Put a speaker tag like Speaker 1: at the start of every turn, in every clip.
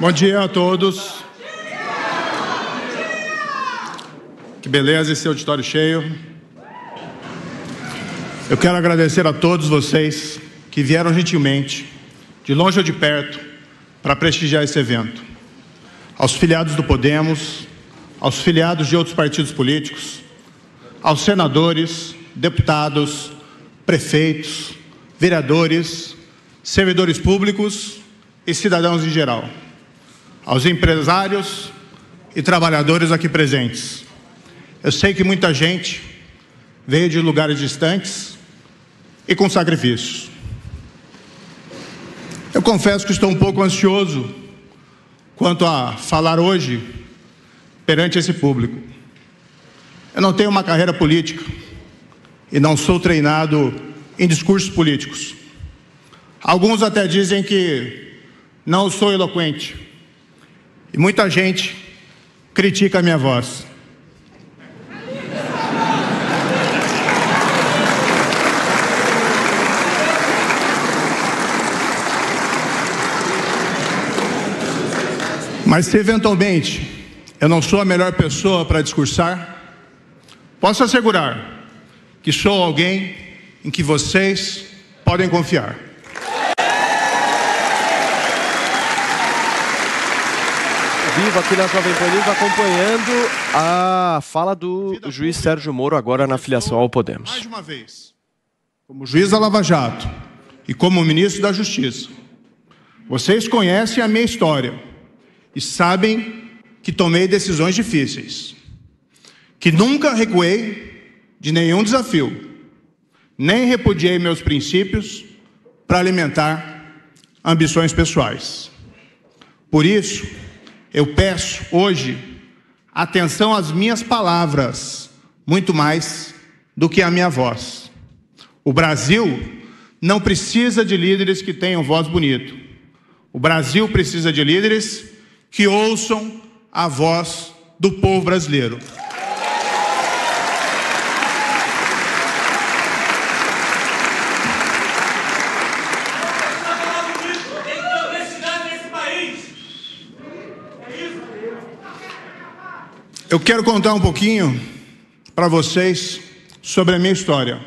Speaker 1: Bom dia a todos. Que beleza esse auditório cheio. Eu quero agradecer a todos vocês que vieram gentilmente, de longe ou de perto, para prestigiar esse evento. Aos filiados do Podemos, aos filiados de outros partidos políticos, aos senadores, deputados, prefeitos, vereadores, servidores públicos e cidadãos em geral, aos empresários e trabalhadores aqui presentes. Eu sei que muita gente veio de lugares distantes e com sacrifícios. Eu confesso que estou um pouco ansioso quanto a falar hoje perante esse público. Eu não tenho uma carreira política e não sou treinado em discursos políticos. Alguns até dizem que não sou eloquente e muita gente critica a minha voz. Mas se eventualmente eu não sou a melhor pessoa para discursar, posso assegurar que sou alguém em que vocês podem confiar.
Speaker 2: Vivo aqui na Jovem Pan News acompanhando a fala do juiz Sérgio Moro agora na filiação ao Podemos.
Speaker 1: Mais uma vez, como juiz da Lava Jato e como ministro da Justiça, vocês conhecem a minha história e sabem que tomei decisões difíceis, que nunca recuei de nenhum desafio, nem repudiei meus princípios para alimentar ambições pessoais. Por isso, eu peço hoje atenção às minhas palavras, muito mais do que à minha voz. O Brasil não precisa de líderes que tenham voz bonita. O Brasil precisa de líderes que ouçam a voz do povo brasileiro. Eu quero contar um pouquinho para vocês sobre a minha história.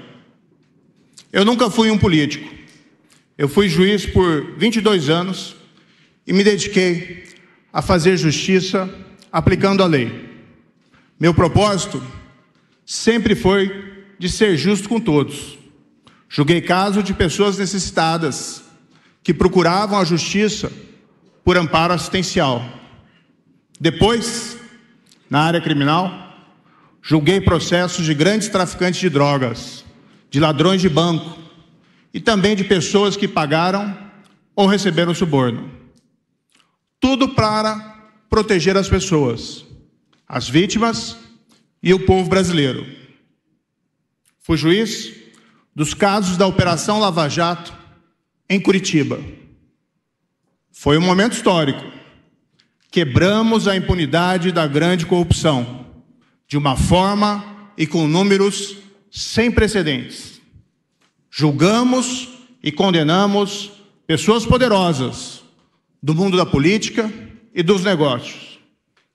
Speaker 1: Eu nunca fui um político. Eu fui juiz por 22 anos e me dediquei a fazer justiça aplicando a lei. Meu propósito sempre foi de ser justo com todos. Julguei casos de pessoas necessitadas que procuravam a justiça por amparo assistencial. Depois, na área criminal, julguei processos de grandes traficantes de drogas, de ladrões de banco e também de pessoas que pagaram ou receberam suborno. Tudo para proteger as pessoas, as vítimas e o povo brasileiro. Fui juiz dos casos da Operação Lava Jato em Curitiba. Foi um momento histórico. Quebramos a impunidade da grande corrupção, de uma forma e com números sem precedentes. Julgamos e condenamos pessoas poderosas do mundo da política e dos negócios,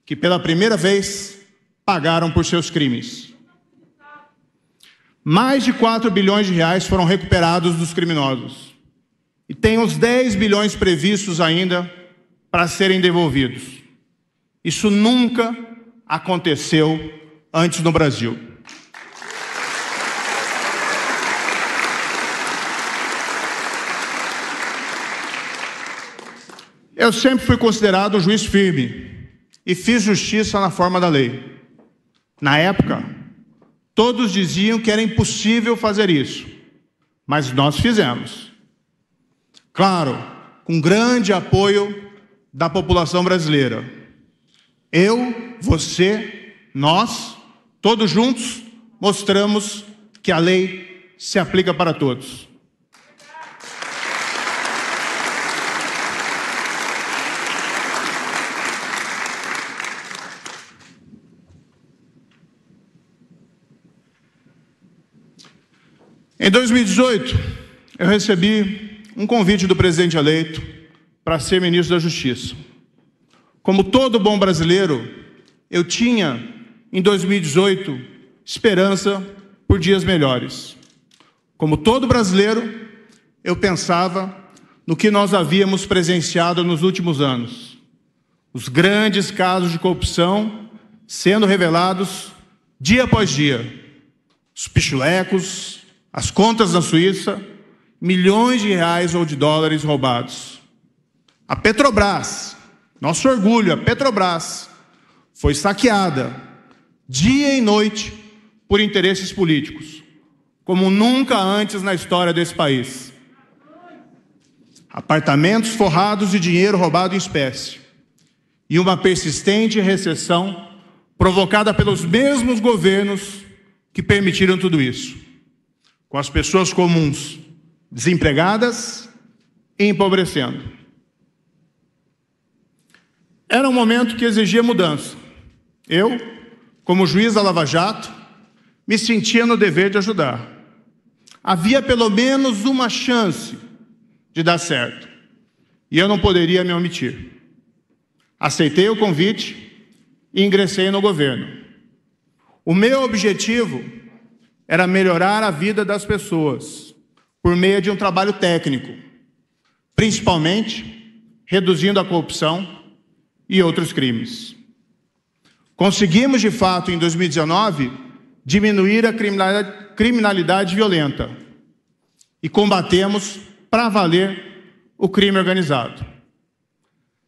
Speaker 1: que pela primeira vez pagaram por seus crimes. Mais de 4 bilhões de reais foram recuperados dos criminosos. E tem uns 10 bilhões previstos ainda para serem devolvidos. Isso nunca aconteceu antes no Brasil. Eu sempre fui considerado um juiz firme e fiz justiça na forma da lei. Na época, todos diziam que era impossível fazer isso, mas nós fizemos. Claro, com grande apoio da população brasileira. Eu, você, nós, todos juntos, mostramos que a lei se aplica para todos. Em 2018, eu recebi um convite do presidente eleito para ser ministro da Justiça. Como todo bom brasileiro, eu tinha, em 2018, esperança por dias melhores. Como todo brasileiro, eu pensava no que nós havíamos presenciado nos últimos anos. Os grandes casos de corrupção sendo revelados dia após dia. Os pichulecos, as contas na Suíça, milhões de reais ou de dólares roubados. A Petrobras, nosso orgulho, a Petrobras, foi saqueada dia e noite por interesses políticos, como nunca antes na história desse país. Apartamentos forrados de dinheiro roubado em espécie e uma persistente recessão provocada pelos mesmos governos que permitiram tudo isso, com as pessoas comuns desempregadas e empobrecendo. Era um momento que exigia mudança. Eu, como juiz da Lava Jato, me sentia no dever de ajudar. Havia pelo menos uma chance de dar certo, e eu não poderia me omitir. Aceitei o convite e ingressei no governo. O meu objetivo era melhorar a vida das pessoas por meio de um trabalho técnico, principalmente reduzindo a corrupção e outros crimes. Conseguimos, de fato, em 2019, diminuir a criminalidade violenta e combatemos, para valer, o crime organizado.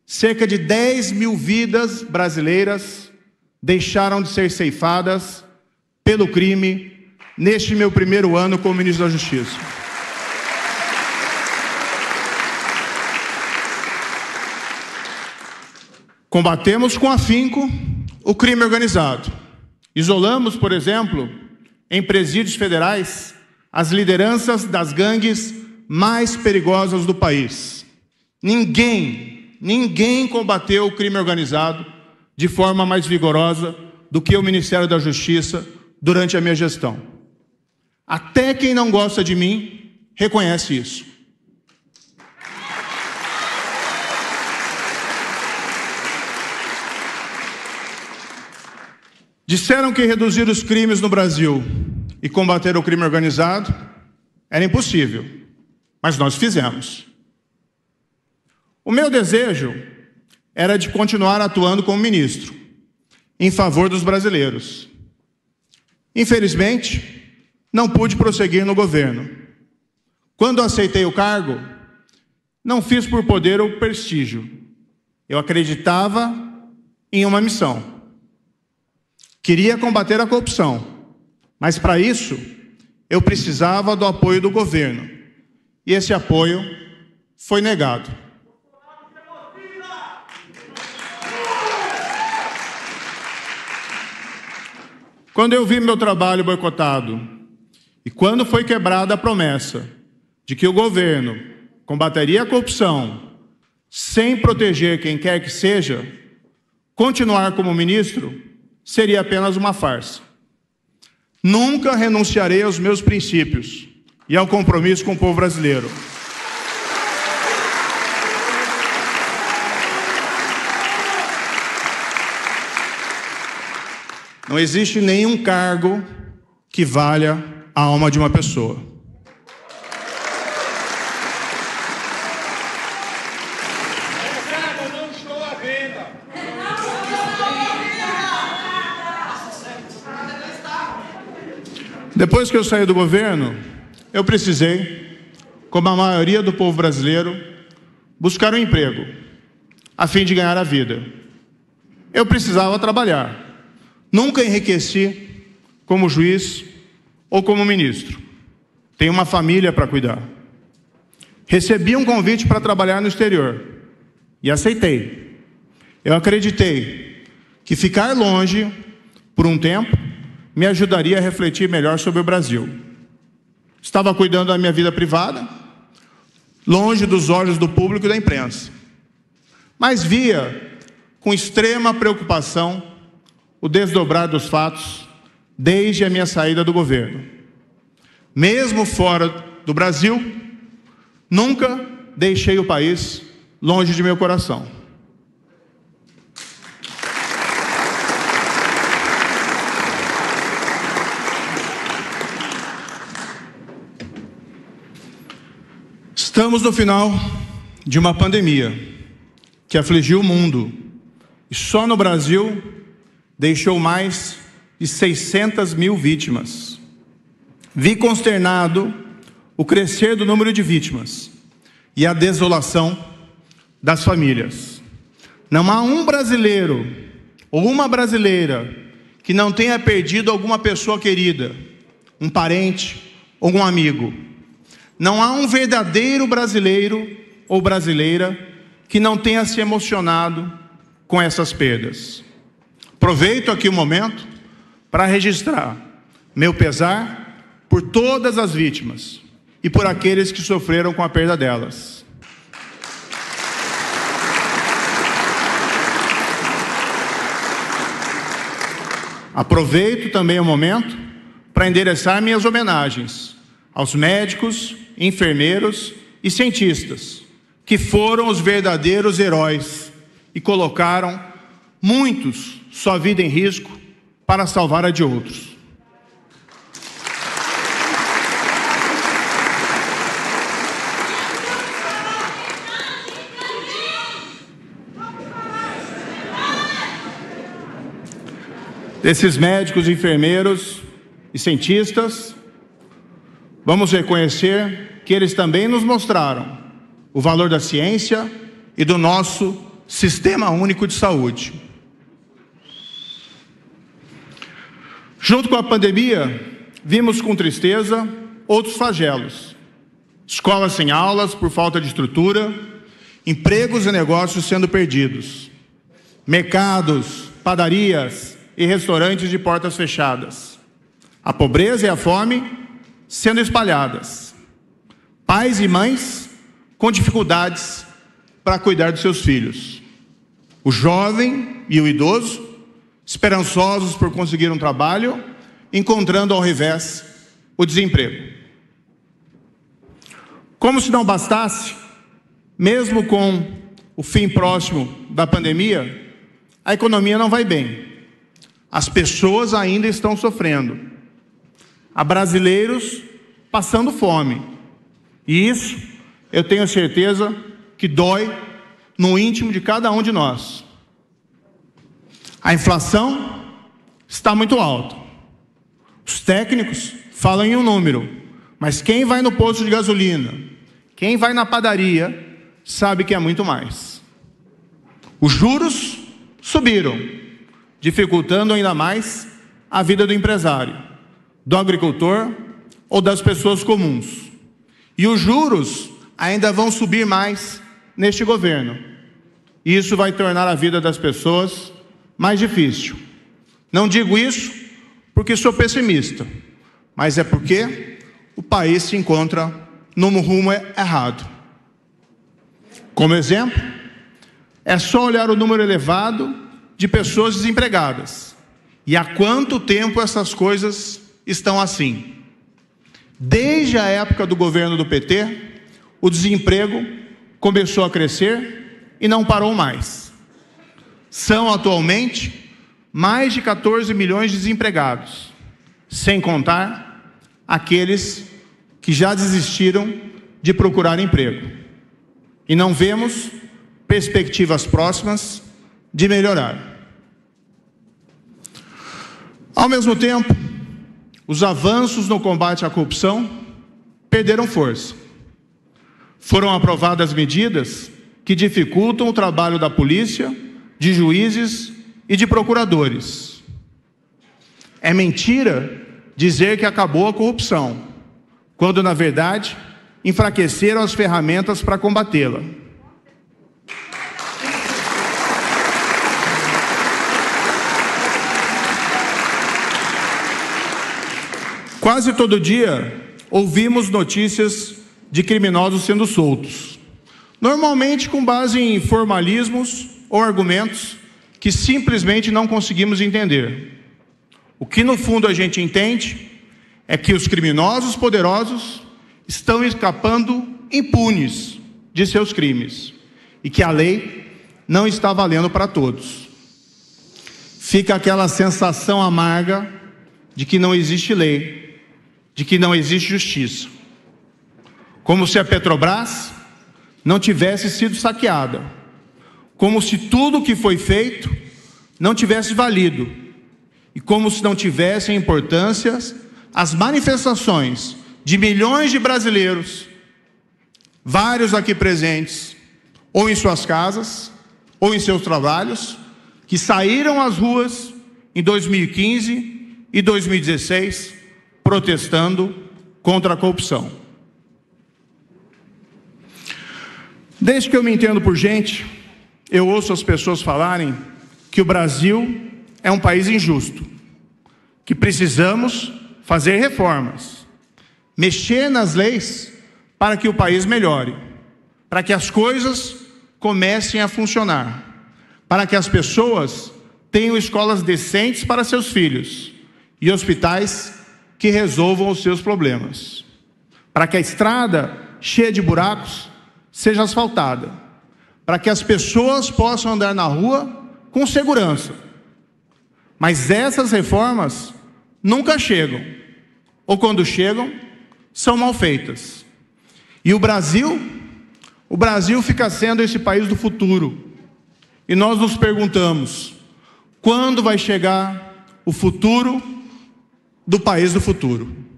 Speaker 1: Cerca de 10 mil vidas brasileiras deixaram de ser ceifadas pelo crime neste meu primeiro ano como ministro da Justiça. Combatemos com afinco o crime organizado. Isolamos, por exemplo, em presídios federais, as lideranças das gangues mais perigosas do país. Ninguém combateu o crime organizado de forma mais vigorosa do que o Ministério da Justiça durante a minha gestão. Até quem não gosta de mim reconhece isso. Disseram que reduzir os crimes no Brasil e combater o crime organizado era impossível, mas nós fizemos. O meu desejo era de continuar atuando como ministro, em favor dos brasileiros. Infelizmente, não pude prosseguir no governo. Quando aceitei o cargo, não fiz por poder ou prestígio. Eu acreditava em uma missão. Queria combater a corrupção, mas para isso eu precisava do apoio do governo. E esse apoio foi negado. Quando eu vi meu trabalho boicotado e quando foi quebrada a promessa de que o governo combateria a corrupção sem proteger quem quer que seja, continuar como ministro seria apenas uma farsa. Nunca renunciarei aos meus princípios e ao compromisso com o povo brasileiro. Não existe nenhum cargo que valha a alma de uma pessoa. Depois que eu saí do governo, eu precisei, como a maioria do povo brasileiro, buscar um emprego, a fim de ganhar a vida. Eu precisava trabalhar. Nunca enriqueci como juiz ou como ministro. Tenho uma família para cuidar. Recebi um convite para trabalhar no exterior e aceitei. Eu acreditei que ficar longe por um tempo me ajudaria a refletir melhor sobre o Brasil. Estava cuidando da minha vida privada, longe dos olhos do público e da imprensa. Mas via com extrema preocupação o desdobrar dos fatos desde a minha saída do governo. Mesmo fora do Brasil, nunca deixei o país longe de meu coração. Estamos no final de uma pandemia que afligiu o mundo e só no Brasil deixou mais de 600 mil vítimas. Vi consternado o crescer do número de vítimas e a desolação das famílias. Não há um brasileiro ou uma brasileira que não tenha perdido alguma pessoa querida, um parente ou um amigo. Não há um verdadeiro brasileiro ou brasileira que não tenha se emocionado com essas perdas. Aproveito aqui o momento para registrar meu pesar por todas as vítimas e por aqueles que sofreram com a perda delas. Aproveito também o momento para endereçar minhas homenagens aos médicos, enfermeiros e cientistas, que foram os verdadeiros heróis e colocaram muitos sua vida em risco para salvar a de outros. Desses médicos, enfermeiros e cientistas, vamos reconhecer que eles também nos mostraram o valor da ciência e do nosso Sistema Único de Saúde. Junto com a pandemia, vimos com tristeza outros flagelos. Escolas sem aulas por falta de estrutura, empregos e negócios sendo perdidos, mercados, padarias e restaurantes de portas fechadas, a pobreza e a fome sendo espalhadas, pais e mães com dificuldades para cuidar dos seus filhos, o jovem e o idoso esperançosos por conseguir um trabalho, encontrando ao revés o desemprego. Como se não bastasse, mesmo com o fim próximo da pandemia, a economia não vai bem. As pessoas ainda estão sofrendo. Há brasileiros passando fome. E isso, eu tenho certeza que dói no íntimo de cada um de nós. A inflação está muito alta. Os técnicos falam em um número, mas quem vai no posto de gasolina, quem vai na padaria, sabe que é muito mais. Os juros subiram, dificultando ainda mais a vida do empresário, do agricultor ou das pessoas comuns. E os juros ainda vão subir mais neste governo. E isso vai tornar a vida das pessoas mais difícil. Não digo isso porque sou pessimista, mas é porque o país se encontra no rumo errado. Como exemplo, é só olhar o número elevado de pessoas desempregadas. E há quanto tempo essas coisas estão assim? Desde a época do governo do PT, o desemprego começou a crescer e não parou mais. São atualmente mais de 14 milhões de desempregados, sem contar aqueles que já desistiram de procurar emprego. E não vemos perspectivas próximas de melhorar. Ao mesmo tempo, os avanços no combate à corrupção perderam força. Foram aprovadas medidas que dificultam o trabalho da polícia, de juízes e de procuradores. É mentira dizer que acabou a corrupção, quando, na verdade, enfraqueceram as ferramentas para combatê-la. Quase todo dia ouvimos notícias de criminosos sendo soltos, normalmente com base em formalismos ou argumentos que simplesmente não conseguimos entender. O que no fundo a gente entende é que os criminosos poderosos estão escapando impunes de seus crimes e que a lei não está valendo para todos. Fica aquela sensação amarga de que não existe lei, de que não existe justiça. como se a Petrobras não tivesse sido saqueada, como se tudo o que foi feito não tivesse valido, e como se não tivessem importância as manifestações de milhões de brasileiros, vários aqui presentes, ou em suas casas, ou em seus trabalhos, que saíram às ruas em 2015 e 2016, protestando contra a corrupção. Desde que eu me entendo por gente, eu ouço as pessoas falarem que o Brasil é um país injusto, que precisamos fazer reformas, mexer nas leis para que o país melhore, para que as coisas comecem a funcionar, para que as pessoas tenham escolas decentes para seus filhos e hospitais que resolvam os seus problemas, para que a estrada cheia de buracos seja asfaltada, para que as pessoas possam andar na rua com segurança. Mas essas reformas nunca chegam, ou quando chegam, são mal feitas. E o Brasil fica sendo esse país do futuro. E nós nos perguntamos, quando vai chegar o futuro do país do futuro?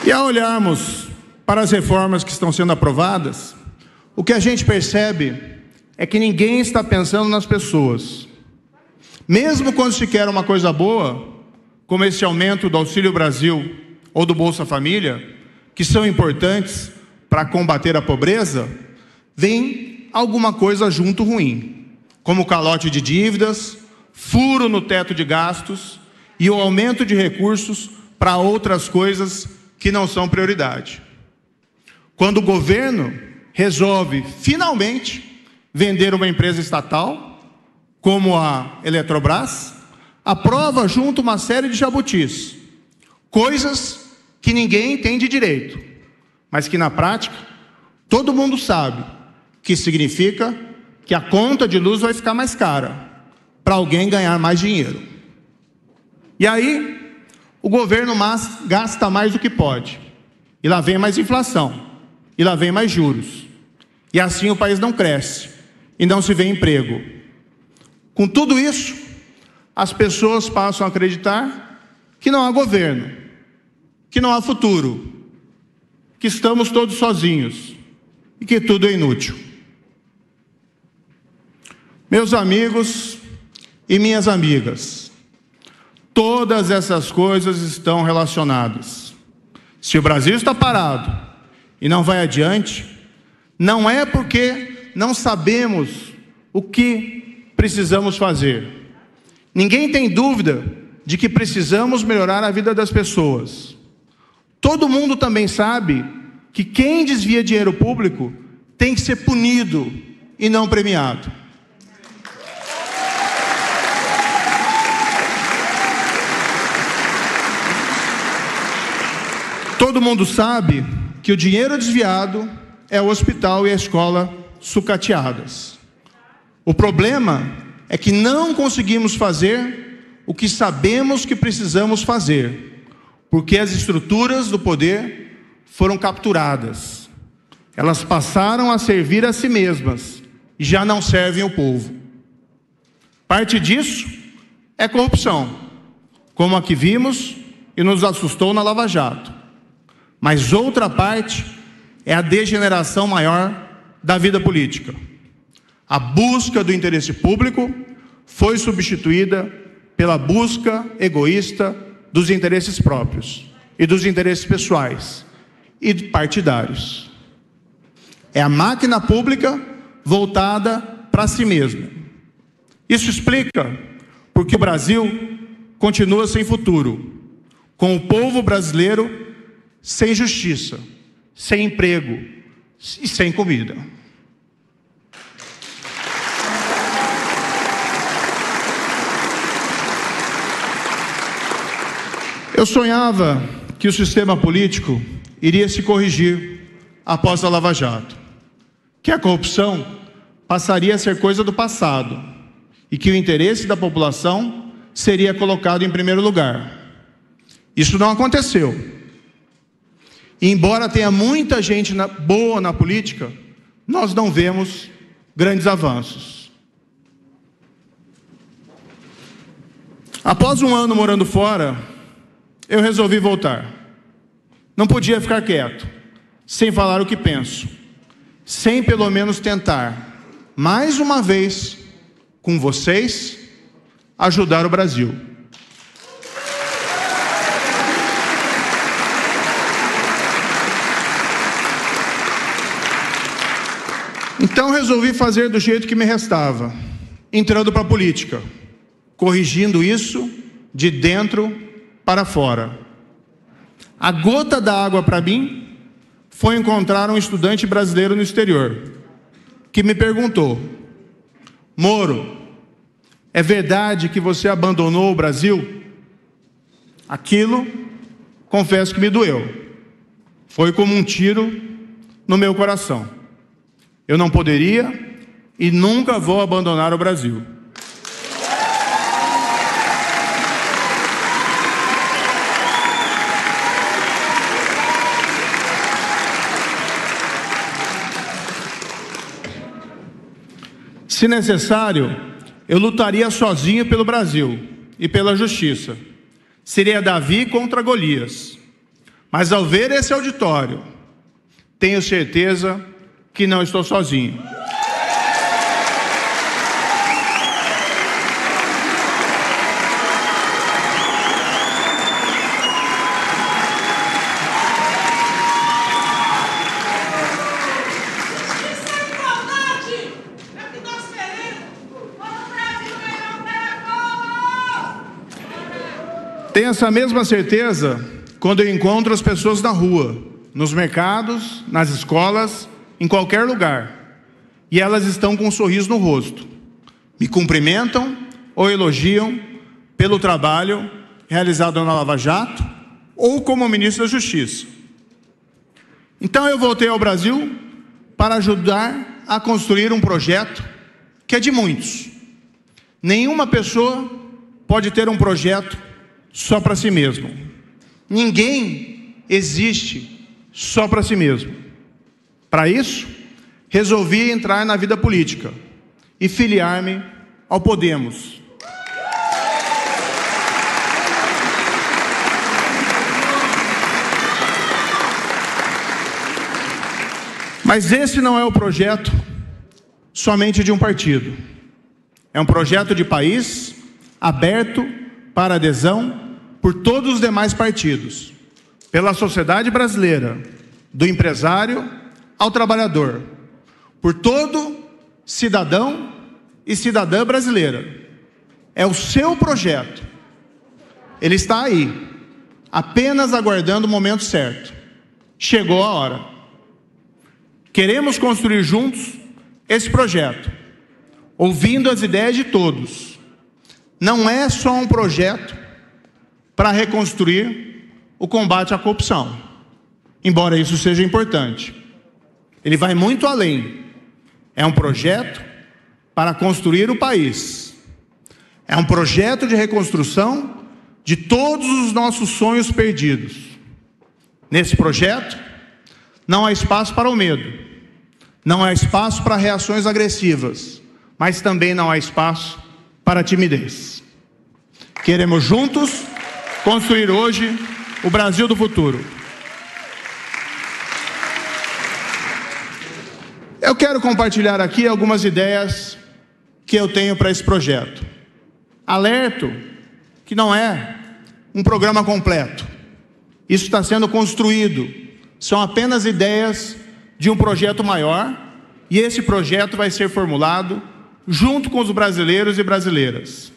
Speaker 1: E ao olharmos para as reformas que estão sendo aprovadas, o que a gente percebe é que ninguém está pensando nas pessoas. Mesmo quando se quer uma coisa boa, como esse aumento do Auxílio Brasil ou do Bolsa Família, que são importantes para combater a pobreza, vem alguma coisa junto ruim, como calote de dívidas, furo no teto de gastos e o aumento de recursos para outras coisas que não são prioridade. Quando o governo resolve, finalmente, vender uma empresa estatal, como a Eletrobras, aprova junto uma série de jabutis, coisas que ninguém entende direito, mas que na prática, todo mundo sabe que significa que a conta de luz vai ficar mais cara, para alguém ganhar mais dinheiro. E aí, o governo gasta mais do que pode, e lá vem mais inflação, e lá vem mais juros, e assim o país não cresce, e não se vê emprego. Com tudo isso, as pessoas passam a acreditar que não há governo, que não há futuro, que estamos todos sozinhos, e que tudo é inútil. Meus amigos e minhas amigas, todas essas coisas estão relacionadas. Se o Brasil está parado e não vai adiante, não é porque não sabemos o que precisamos fazer. Ninguém tem dúvida de que precisamos melhorar a vida das pessoas. Todo mundo também sabe que quem desvia dinheiro público tem que ser punido e não premiado. Todo mundo sabe que o dinheiro desviado é o hospital e a escola sucateadas. O problema é que não conseguimos fazer o que sabemos que precisamos fazer, porque as estruturas do poder foram capturadas. Elas passaram a servir a si mesmas e já não servem ao povo. Parte disso é corrupção, como a que vimos e nos assustou na Lava Jato. Mas outra parte é a degeneração maior da vida política. A busca do interesse público foi substituída pela busca egoísta dos interesses próprios e dos interesses pessoais e partidários. É a máquina pública voltada para si mesma. Isso explica porque o Brasil continua sem futuro, com o povo brasileiro sem justiça, sem emprego e sem comida. Eu sonhava que o sistema político iria se corrigir após a Lava Jato, que a corrupção passaria a ser coisa do passado e que o interesse da população seria colocado em primeiro lugar. Isso não aconteceu. E embora tenha muita gente boa na política, nós não vemos grandes avanços. Após um ano morando fora, eu resolvi voltar. Não podia ficar quieto, sem falar o que penso, sem pelo menos tentar, mais uma vez, com vocês, ajudar o Brasil. Então resolvi fazer do jeito que me restava, entrando para a política, corrigindo isso de dentro para fora. A gota d'água para mim foi encontrar um estudante brasileiro no exterior, que me perguntou: Moro, é verdade que você abandonou o Brasil? Aquilo, confesso que me doeu. Foi como um tiro no meu coração. Eu não poderia e nunca vou abandonar o Brasil. Se necessário, eu lutaria sozinho pelo Brasil e pela justiça. Seria Davi contra Golias. Mas ao ver esse auditório, tenho certeza que não estou sozinho. Tenho essa mesma certeza quando eu encontro as pessoas na rua, nos mercados, nas escolas, em qualquer lugar, e elas estão com um sorriso no rosto, me cumprimentam ou elogiam pelo trabalho realizado na Lava Jato ou como ministro da Justiça. Então eu voltei ao Brasil para ajudar a construir um projeto que é de muitos. Nenhuma pessoa pode ter um projeto só para si mesmo. Ninguém existe só para si mesmo. Para isso, resolvi entrar na vida política e filiar-me ao Podemos. Mas esse não é o projeto somente de um partido. É um projeto de país aberto para adesão por todos os demais partidos, pela sociedade brasileira, do empresário ao trabalhador, por todo cidadão e cidadã brasileira. É o seu projeto. Ele está aí, apenas aguardando o momento certo. Chegou a hora. Queremos construir juntos esse projeto, ouvindo as ideias de todos. Não é só um projeto para reconstruir o combate à corrupção, embora isso seja importante. Ele vai muito além. É um projeto para construir o país. É um projeto de reconstrução de todos os nossos sonhos perdidos. Nesse projeto, não há espaço para o medo. Não há espaço para reações agressivas. Mas também não há espaço para a timidez. Queremos juntos construir hoje o Brasil do futuro. Eu quero compartilhar aqui algumas ideias que eu tenho para esse projeto. Alerto que não é um programa completo. Isso está sendo construído. São apenas ideias de um projeto maior, e esse projeto vai ser formulado junto com os brasileiros e brasileiras.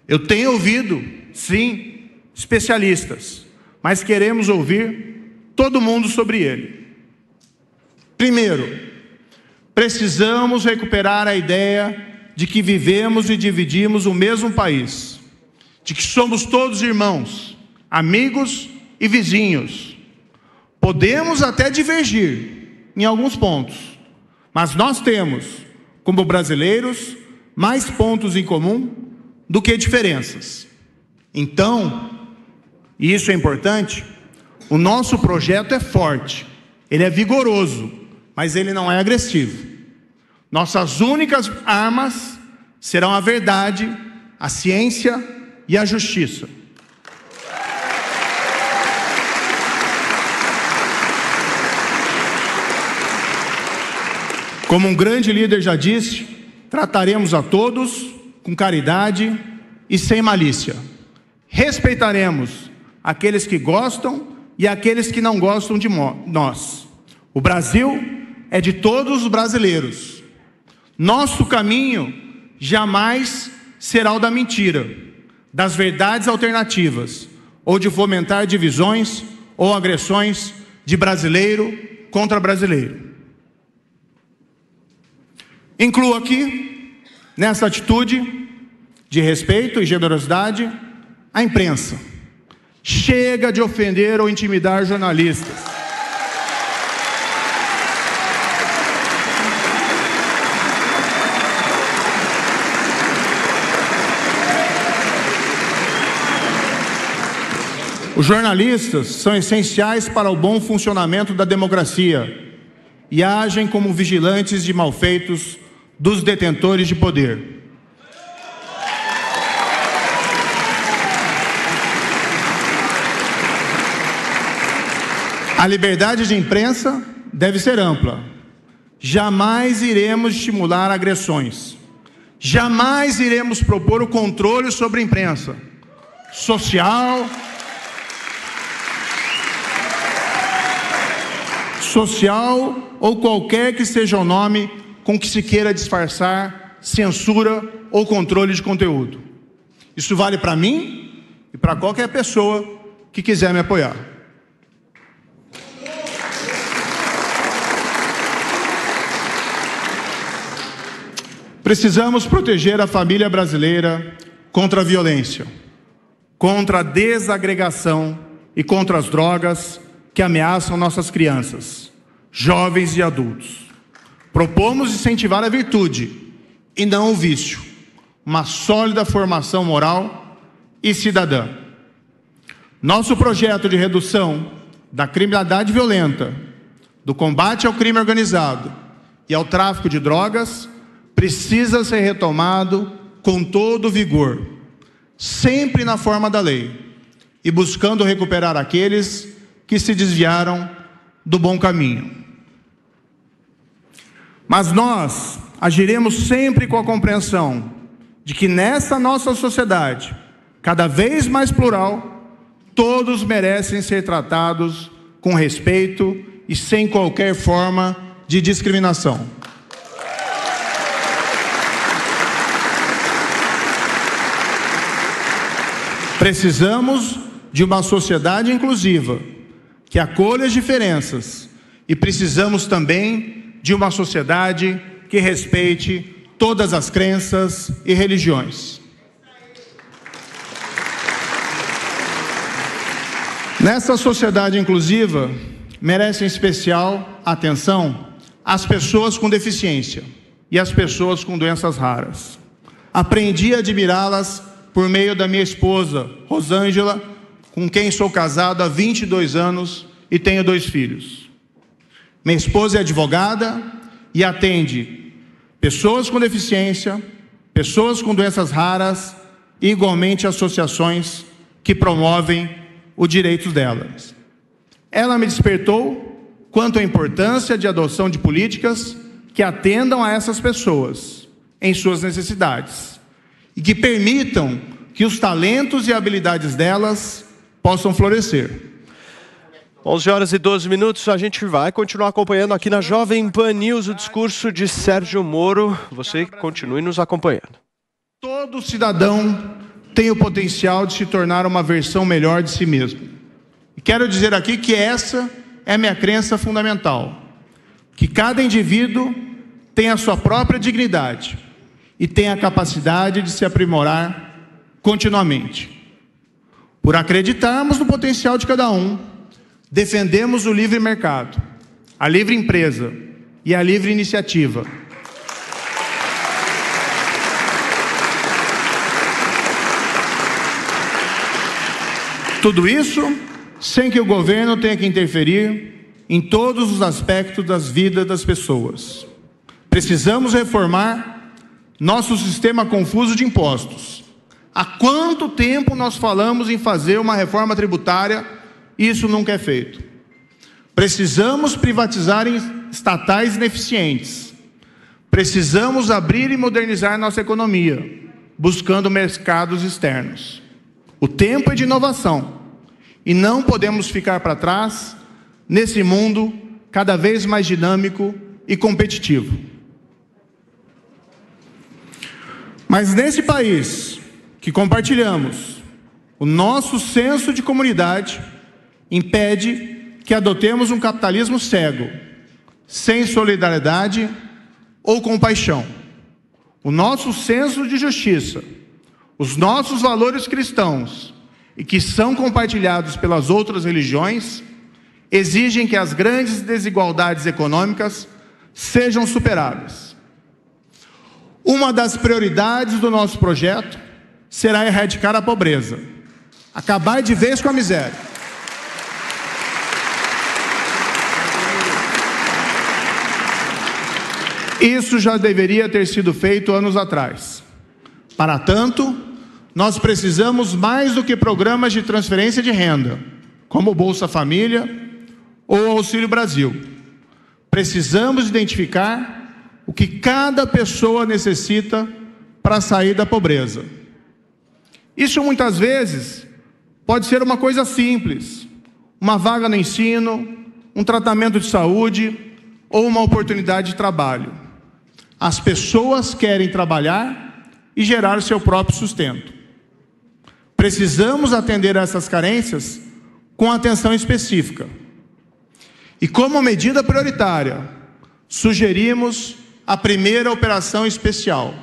Speaker 1: Eu tenho ouvido, sim, especialistas, mas queremos ouvir todo mundo sobre ele. Primeiro, precisamos recuperar a ideia de que vivemos e dividimos o mesmo país, de que somos todos irmãos, amigos e vizinhos. Podemos até divergir em alguns pontos, mas nós temos, como brasileiros, mais pontos em comum do que diferenças. Então, e isso é importante, o nosso projeto é forte, ele é vigoroso, mas ele não é agressivo. Nossas únicas armas serão a verdade, a ciência e a justiça. Como um grande líder já disse, trataremos a todos com caridade e sem malícia. Respeitaremos aqueles que gostam e aqueles que não gostam de nós. O Brasil é de todos os brasileiros. Nosso caminho jamais será o da mentira, das verdades alternativas, ou de fomentar divisões ou agressões de brasileiro contra brasileiro. Incluo aqui, nessa atitude de respeito e generosidade, a imprensa. Chega de ofender ou intimidar jornalistas. Os jornalistas são essenciais para o bom funcionamento da democracia e agem como vigilantes de malfeitos dos detentores de poder. A liberdade de imprensa deve ser ampla. Jamais iremos estimular agressões. Jamais iremos propor o controle sobre a imprensa social ou qualquer que seja o nome com que se queira disfarçar censura ou controle de conteúdo. Isso vale para mim e para qualquer pessoa que quiser me apoiar. Precisamos proteger a família brasileira contra a violência, contra a desagregação e contra as drogas que ameaçam nossas crianças, jovens e adultos. Propomos incentivar a virtude e não o vício, uma sólida formação moral e cidadã. Nosso projeto de redução da criminalidade violenta, do combate ao crime organizado e ao tráfico de drogas precisa ser retomado com todo vigor, sempre na forma da lei, e buscando recuperar aqueles que se desviaram do bom caminho. Mas nós agiremos sempre com a compreensão de que nessa nossa sociedade, cada vez mais plural, todos merecem ser tratados com respeito e sem qualquer forma de discriminação. Precisamos de uma sociedade inclusiva, que acolha as diferenças, e precisamos também de uma sociedade que respeite todas as crenças e religiões. Nessa sociedade inclusiva, merecem especial atenção as pessoas com deficiência e as pessoas com doenças raras. Aprendi a admirá-las por meio da minha esposa, Rosângela, com quem sou casado há 22 anos e tenho 2 filhos. Minha esposa é advogada e atende pessoas com deficiência, pessoas com doenças raras e igualmente associações que promovem os direitos delas. Ela me despertou quanto à importância de adoção de políticas que atendam a essas pessoas em suas necessidades e que permitam que os talentos e habilidades delas possam florescer.
Speaker 2: 11h12, a gente vai continuar acompanhando aqui na Jovem Pan News o discurso de Sérgio Moro. Você continue nos acompanhando.
Speaker 1: Todo cidadão tem o potencial de se tornar uma versão melhor de si mesmo. E quero dizer aqui que essa é a minha crença fundamental. Que cada indivíduo tem a sua própria dignidade e tem a capacidade de se aprimorar continuamente. Por acreditarmos no potencial de cada um, defendemos o livre mercado, a livre empresa e a livre iniciativa. Tudo isso sem que o governo tenha que interferir em todos os aspectos das vidas das pessoas. Precisamos reformar nosso sistema confuso de impostos. Há quanto tempo nós falamos em fazer uma reforma tributária e isso nunca é feito? Precisamos privatizar estatais ineficientes. Precisamos abrir e modernizar nossa economia, buscando mercados externos. O tempo é de inovação e não podemos ficar para trás nesse mundo cada vez mais dinâmico e competitivo. Mas nesse país que compartilhamos, o nosso senso de comunidade impede que adotemos um capitalismo cego, sem solidariedade ou compaixão. O nosso senso de justiça, os nossos valores cristãos, e que são compartilhados pelas outras religiões, exigem que as grandes desigualdades econômicas sejam superadas. Uma das prioridades do nosso projeto será erradicar a pobreza, acabar de vez com a miséria. Isso já deveria ter sido feito anos atrás. Para tanto, nós precisamos mais do que programas de transferência de renda, como o Bolsa Família ou o Auxílio Brasil. Precisamos identificar o que cada pessoa necessita para sair da pobreza. Isso muitas vezes pode ser uma coisa simples, uma vaga no ensino, um tratamento de saúde ou uma oportunidade de trabalho. As pessoas querem trabalhar e gerar seu próprio sustento. Precisamos atender a essas carências com atenção específica. E como medida prioritária, sugerimos a primeira operação especial,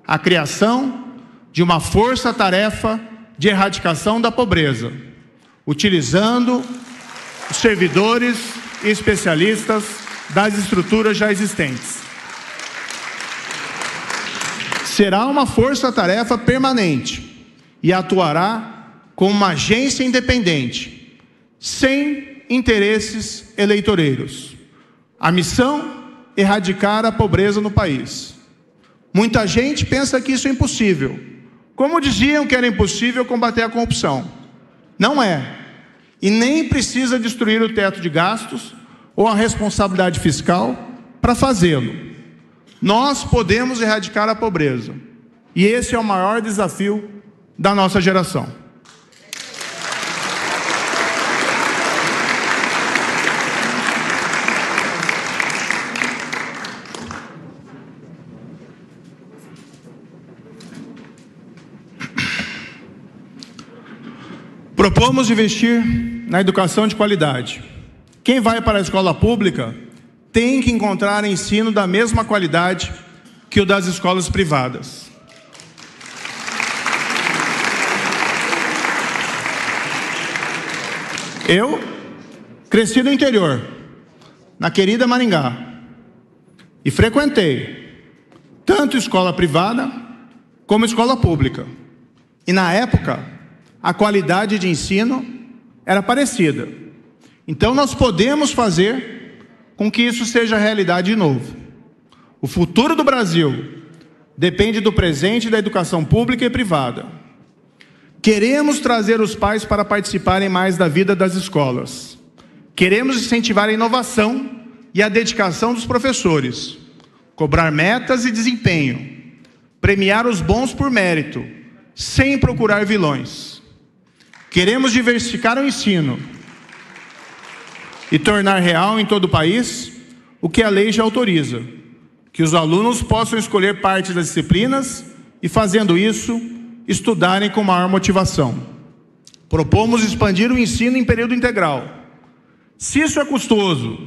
Speaker 1: a criação de uma força-tarefa de erradicação da pobreza, utilizando os servidores e especialistas das estruturas já existentes. Será uma força-tarefa permanente e atuará como uma agência independente, sem interesses eleitoreiros. A missão: erradicar a pobreza no país. Muita gente pensa que isso é impossível. Como diziam que era impossível combater a corrupção. Não é. E nem precisa destruir o teto de gastos ou a responsabilidade fiscal para fazê-lo. Nós podemos erradicar a pobreza. E esse é o maior desafio da nossa geração. Propomos investir na educação de qualidade. Quem vai para a escola pública tem que encontrar ensino da mesma qualidade que o das escolas privadas. Eu cresci no interior, na querida Maringá, e frequentei tanto escola privada como escola pública. E na época, a qualidade de ensino era parecida. Então nós podemos fazer com que isso seja realidade de novo. O futuro do Brasil depende do presente da educação pública e privada. Queremos trazer os pais para participarem mais da vida das escolas. Queremos incentivar a inovação e a dedicação dos professores, cobrar metas e desempenho, premiar os bons por mérito, sem procurar vilões. Queremos diversificar o ensino e tornar real em todo o país o que a lei já autoriza, que os alunos possam escolher parte das disciplinas e, fazendo isso, estudarem com maior motivação. Propomos expandir o ensino em período integral. Se isso é custoso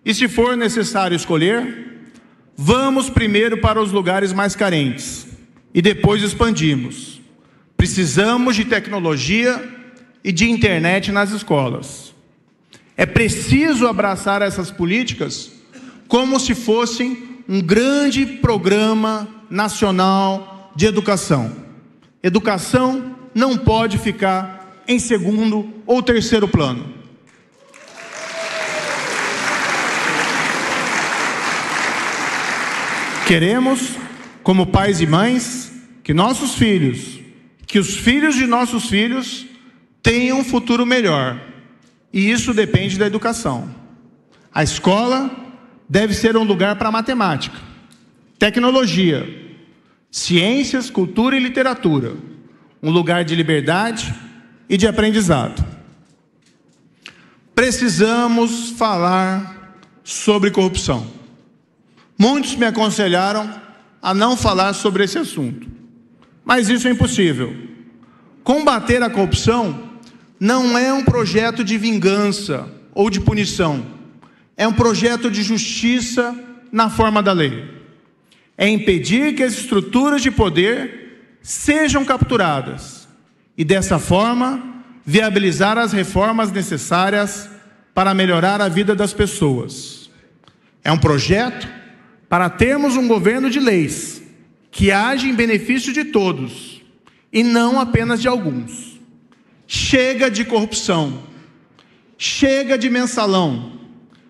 Speaker 1: e se for necessário escolher, vamos primeiro para os lugares mais carentes e depois expandimos. Precisamos de tecnologia e de internet nas escolas. É preciso abraçar essas políticas como se fossem um grande programa nacional de educação. Educação não pode ficar em segundo ou terceiro plano. Queremos, como pais e mães, que nossos filhos, que os filhos de nossos filhos tenham um futuro melhor. E isso depende da educação. A escola deve ser um lugar para matemática, tecnologia, ciências, cultura e literatura. Um lugar de liberdade e de aprendizado. Precisamos falar sobre corrupção. Muitos me aconselharam a não falar sobre esse assunto. Mas isso é impossível. Combater a corrupção não é um projeto de vingança ou de punição. É um projeto de justiça na forma da lei. É impedir que as estruturas de poder sejam capturadas e, dessa forma, viabilizar as reformas necessárias para melhorar a vida das pessoas. É um projeto para termos um governo de leis que age em benefício de todos e não apenas de alguns. Chega de corrupção, chega de mensalão,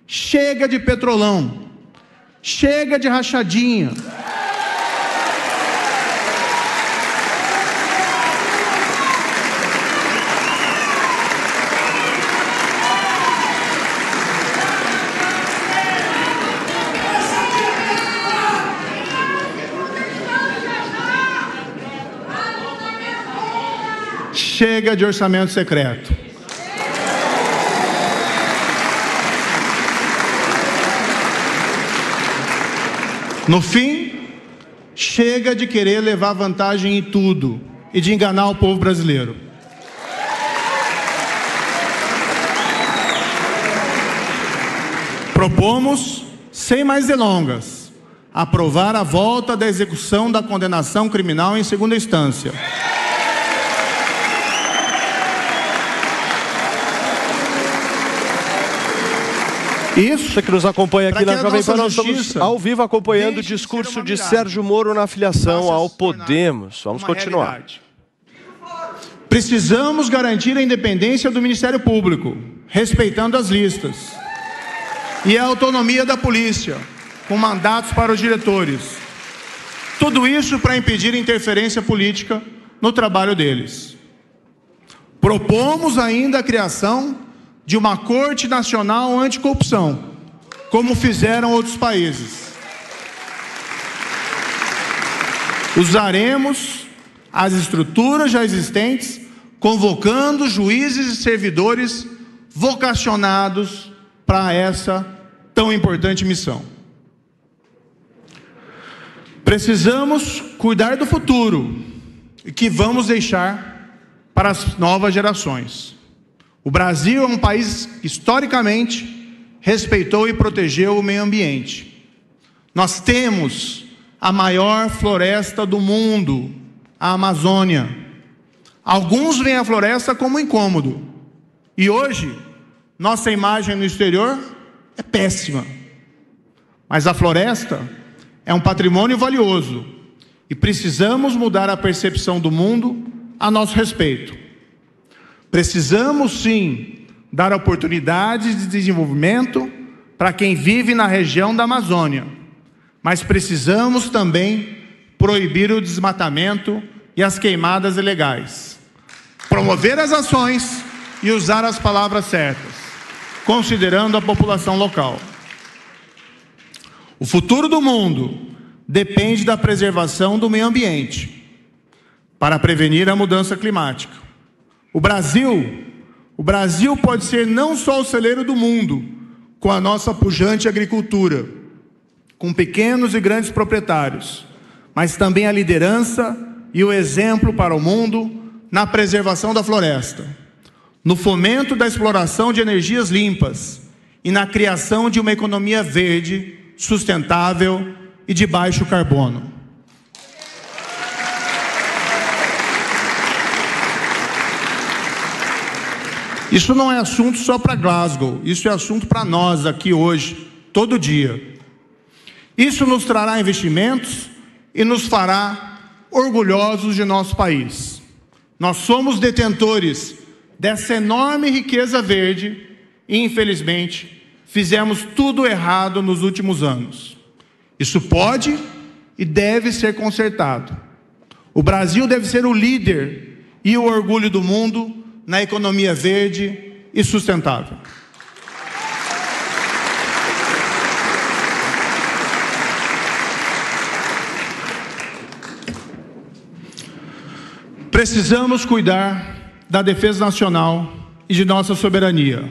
Speaker 1: chega de petrolão, chega de rachadinha. Chega de orçamento secreto. No fim, chega de querer levar vantagem em tudo e de enganar o povo brasileiro. Propomos, sem mais delongas, aprovar a volta da execução da condenação criminal em segunda instância.
Speaker 2: Isso. Você que nos acompanha aqui na Jovem Pan, nós estamos ao vivo acompanhando o discurso de Sérgio Moro na filiação ao Podemos. Vamos continuar.
Speaker 1: Precisamos garantir a independência do Ministério Público, respeitando as listas, e a autonomia da polícia, com mandatos para os diretores. Tudo isso para impedir interferência política no trabalho deles. Propomos ainda a criação de uma Corte Nacional Anticorrupção, como fizeram outros países. Usaremos as estruturas já existentes, convocando juízes e servidores vocacionados para essa tão importante missão. Precisamos cuidar do futuro que vamos deixar para as novas gerações. O Brasil é um país que, historicamente, respeitou e protegeu o meio ambiente. Nós temos a maior floresta do mundo, a Amazônia. Alguns veem a floresta como incômodo. E hoje, nossa imagem no exterior é péssima. Mas a floresta é um patrimônio valioso e precisamos mudar a percepção do mundo a nosso respeito. Precisamos, sim, dar oportunidades de desenvolvimento para quem vive na região da Amazônia, mas precisamos também proibir o desmatamento e as queimadas ilegais. Promover as ações e usar as palavras certas, considerando a população local. O futuro do mundo depende da preservação do meio ambiente para prevenir a mudança climática. O Brasil pode ser não só o celeiro do mundo, com a nossa pujante agricultura, com pequenos e grandes proprietários, mas também a liderança e o exemplo para o mundo na preservação da floresta, no fomento da exploração de energias limpas e na criação de uma economia verde, sustentável e de baixo carbono. Isso não é assunto só para Glasgow, isso é assunto para nós aqui hoje, todo dia. Isso nos trará investimentos e nos fará orgulhosos de nosso país. Nós somos detentores dessa enorme riqueza verde e, infelizmente, fizemos tudo errado nos últimos anos. Isso pode e deve ser consertado. O Brasil deve ser o líder e o orgulho do mundo na economia verde e sustentável. Precisamos cuidar da defesa nacional e de nossa soberania.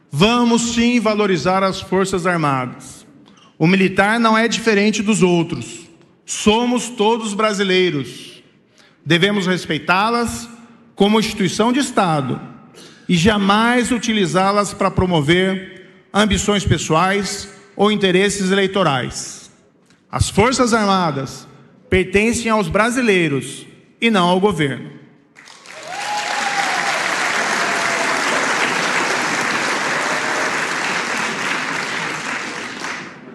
Speaker 1: Vamos sim valorizar as Forças Armadas. O militar não é diferente dos outros. Somos todos brasileiros. Devemos respeitá-las como instituição de Estado e jamais utilizá-las para promover ambições pessoais ou interesses eleitorais. As Forças Armadas pertencem aos brasileiros e não ao governo.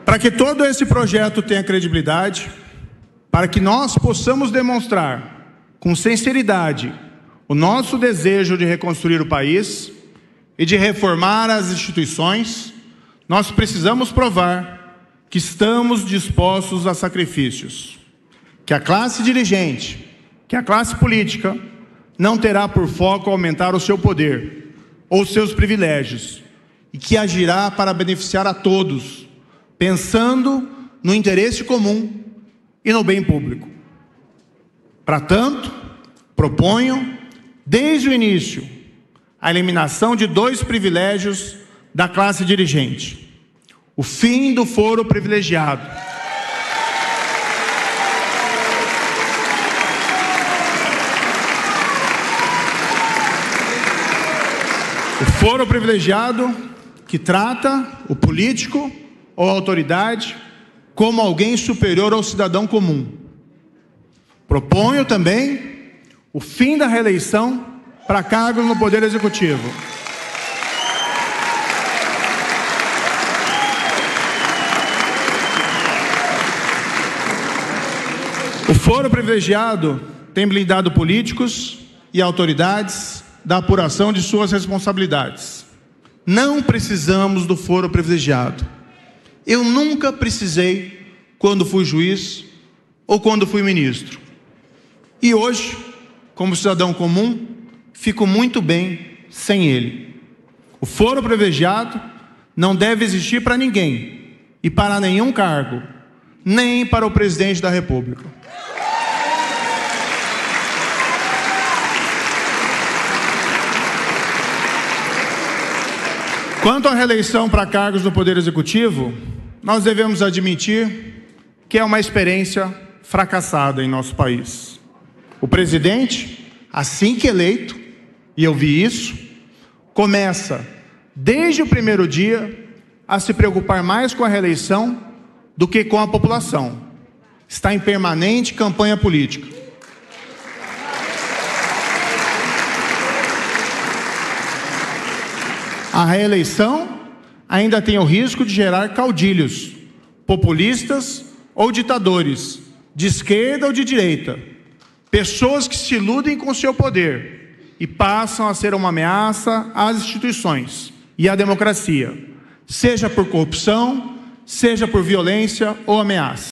Speaker 1: Para que todo esse projeto tenha credibilidade, para que nós possamos demonstrar com sinceridade o nosso desejo de reconstruir o país e de reformar as instituições, nós precisamos provar que estamos dispostos a sacrifícios, que a classe dirigente, que a classe política não terá por foco aumentar o seu poder ou seus privilégios e que agirá para beneficiar a todos, pensando no interesse comum e no bem público. Para tanto, proponho, desde o início, a eliminação de 2 privilégios da classe dirigente: o fim do foro privilegiado, o foro privilegiado que trata o político ou a autoridade como alguém superior ao cidadão comum. Proponho também o fim da reeleição para cargos no Poder Executivo. O foro privilegiado tem blindado políticos e autoridades da apuração de suas responsabilidades. Não precisamos do foro privilegiado. Eu nunca precisei quando fui juiz ou quando fui ministro. E hoje, como cidadão comum, fico muito bem sem ele. O foro privilegiado não deve existir para ninguém e para nenhum cargo, nem para o presidente da República. Quanto à reeleição para cargos no Poder Executivo, nós devemos admitir que é uma experiência fracassada em nosso país. O presidente, assim que eleito, e eu vi isso, começa, desde o primeiro dia, a se preocupar mais com a reeleição do que com a população. Está em permanente campanha política. A reeleição ainda tem o risco de gerar caudilhos, populistas ou ditadores, de esquerda ou de direita, pessoas que se iludem com seu poder e passam a ser uma ameaça às instituições e à democracia, seja por corrupção, seja por violência ou ameaça.